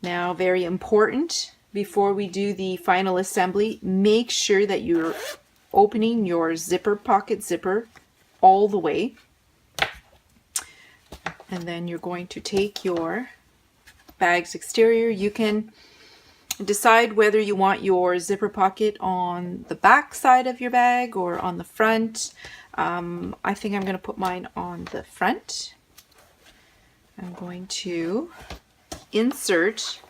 Now, very important, before we do the final assembly, make sure that you're opening your zipper pocket zipper all the way. And then you're going to take your bag's exterior. You can decide whether you want your zipper pocket on the back side of your bag or on the front. I think I'm going to put mine on the front. I'm going to insert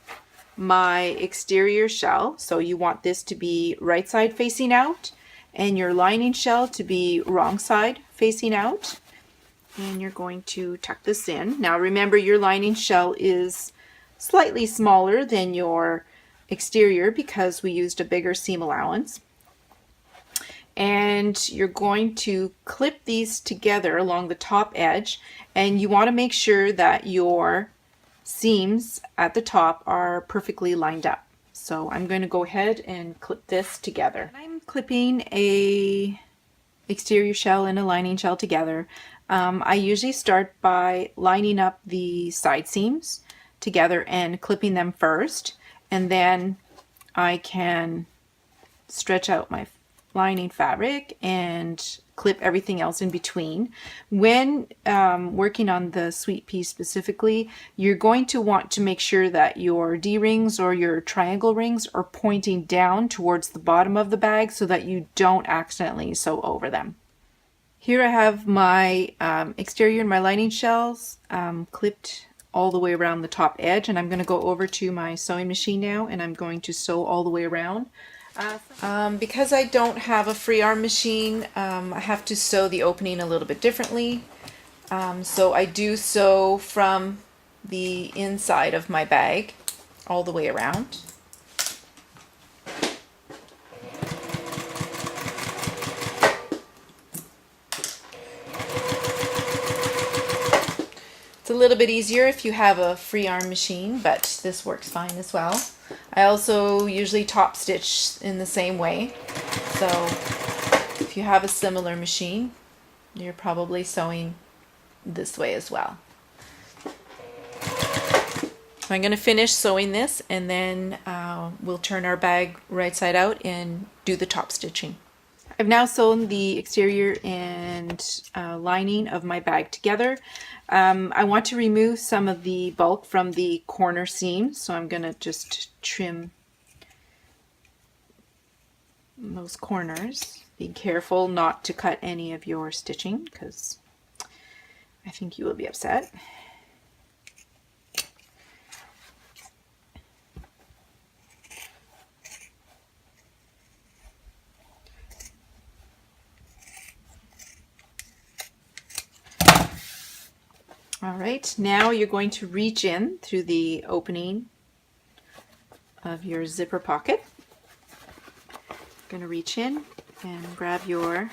my exterior shell. So you want this to be right side facing out and your lining shell to be wrong side facing out. And you're going to tuck this in. Now remember, your lining shell is slightly smaller than your exterior because we used a bigger seam allowance. And you're going to clip these together along the top edge, and you want to make sure that your seams at the top are perfectly lined up. So I'm going to go ahead and clip this together. I'm clipping a exterior shell and a lining shell together. I usually start by lining up the side seams together and clipping them first, and then I can stretch out my lining fabric and clip everything else in between. When working on the sweet pea specifically, you're going to want to make sure that your D-rings or your triangle rings are pointing down towards the bottom of the bag so that you don't accidentally sew over them. Here I have my exterior and my lining shells clipped all the way around the top edge, and I'm going to go over to my sewing machine now and I'm going to sew all the way around. Because I don't have a free arm machine, I have to sew the opening a little bit differently. So I do sew from the inside of my bag all the way around. It's a little bit easier if you have a free arm machine, but this works fine as well. I also usually top stitch in the same way. So if you have a similar machine, you're probably sewing this way as well. So I'm going to finish sewing this, and then we'll turn our bag right side out and do the top stitching. I've now sewn the exterior and lining of my bag together. I want to remove some of the bulk from the corner seams, so I'm going to just trim those corners. Be careful not to cut any of your stitching because I think you will be upset. Alright, now you're going to reach in through the opening of your zipper pocket. You're going to reach in and grab your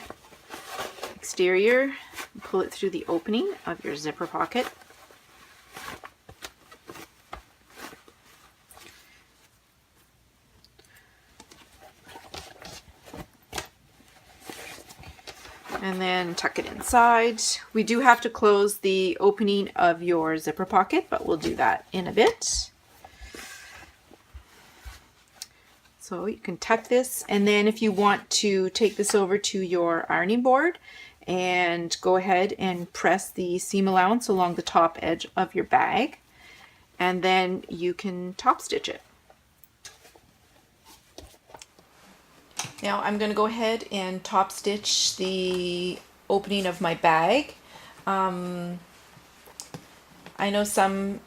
exterior and pull it through the opening of your zipper pocket. And then tuck it inside. We do have to close the opening of your zipper pocket, but we'll do that in a bit. So you can tuck this, and then if you want to take this over to your ironing board and go ahead and press the seam allowance along the top edge of your bag, and then you can top stitch it. Now I'm going to go ahead and top stitch the opening of my bag. I know some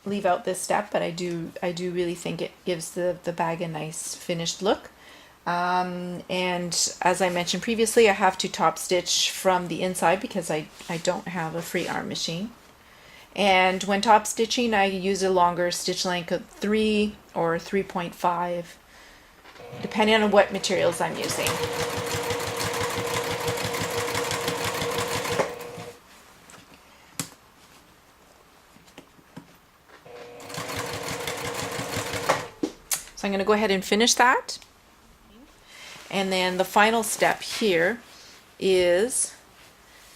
leave out this step, but I do really think it gives the bag a nice finished look. And as I mentioned previously, I have to top stitch from the inside because I don't have a free arm machine. And when top stitching, I use a longer stitch length of 3 or 3.5. depending on what materials I'm using. So I'm going to go ahead and finish that. And then the final step here is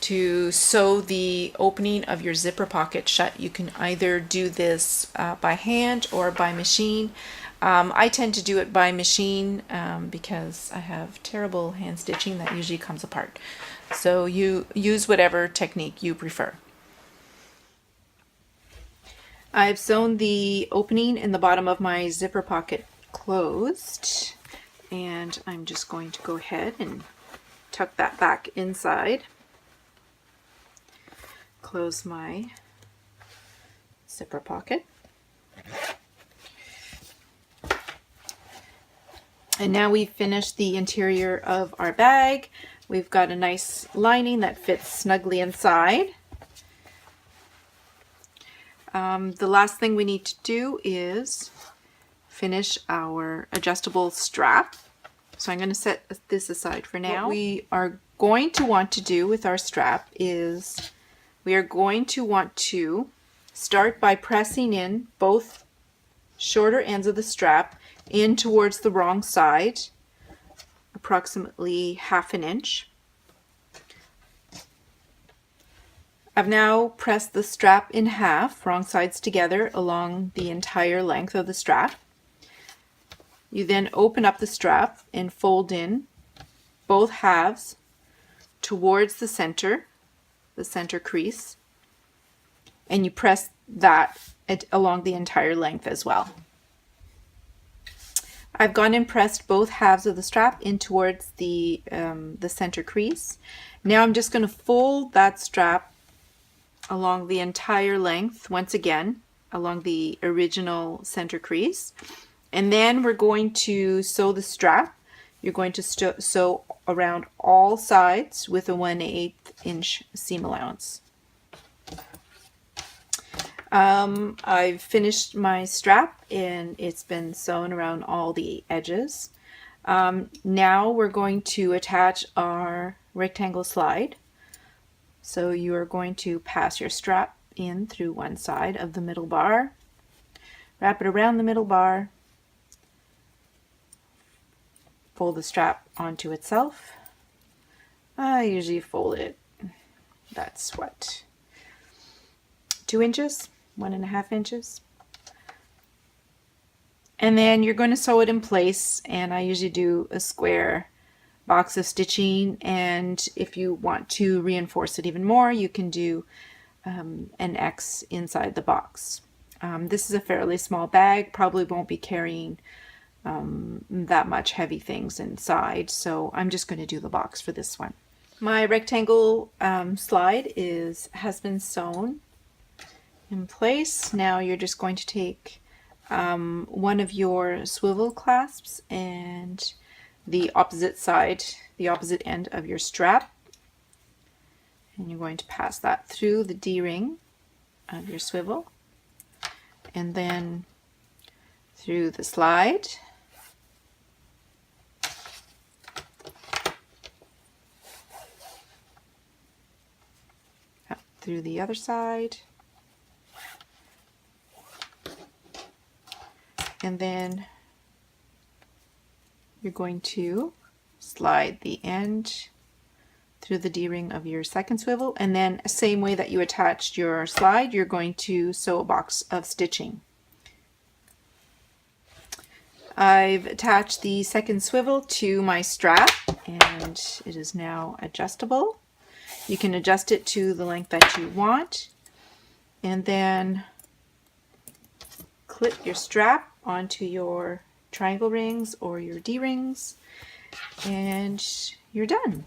to sew the opening of your zipper pocket shut. You can either do this by hand or by machine. I tend to do it by machine because I have terrible hand stitching that usually comes apart. So you use whatever technique you prefer. I've sewn the opening in the bottom of my zipper pocket closed, and I'm just going to go ahead and tuck that back inside. Close my zipper pocket. And now we've finished the interior of our bag. We've got a nice lining that fits snugly inside. The last thing we need to do is finish our adjustable strap. So I'm going to set this aside for now. What we are going to want to do with our strap is we are going to want to start by pressing in both shorter ends of the strap in towards the wrong side, approximately 1/2 inch. I've now pressed the strap in half, wrong sides together, along the entire length of the strap. You then open up the strap and fold in both halves towards the center crease, and you press that along the entire length as well. I've gone and pressed both halves of the strap in towards the center crease. Now I'm just going to fold that strap along the entire length, once again, along the original center crease. And then we're going to sew the strap. You're going to sew around all sides with a 1/8 inch seam allowance. I've finished my strap and it's been sewn around all the edges. Now we're going to attach our rectangle slide. So you are going to pass your strap in through one side of the middle bar, wrap it around the middle bar, fold the strap onto itself. I usually fold it, that's what, 2 inches, 1.5 inches. And then you're going to sew it in place, and I usually do a square box of stitching, and if you want to reinforce it even more, you can do an X inside the box. This is a fairly small bag, probably won't be carrying that much heavy things inside, so I'm just going to do the box for this one. My rectangle slide has been sewn in place. Now you're just going to take one of your swivel clasps and the opposite side, the opposite end of your strap, and you're going to pass that through the D-ring of your swivel and then through the slide, up through the other side, and then you're going to slide the end through the D-ring of your second swivel, and then same way that you attached your slide, you're going to sew a box of stitching. I've attached the second swivel to my strap and it is now adjustable. You can adjust it to the length that you want, and then clip your strap onto your triangle rings or your D-rings, and you're done.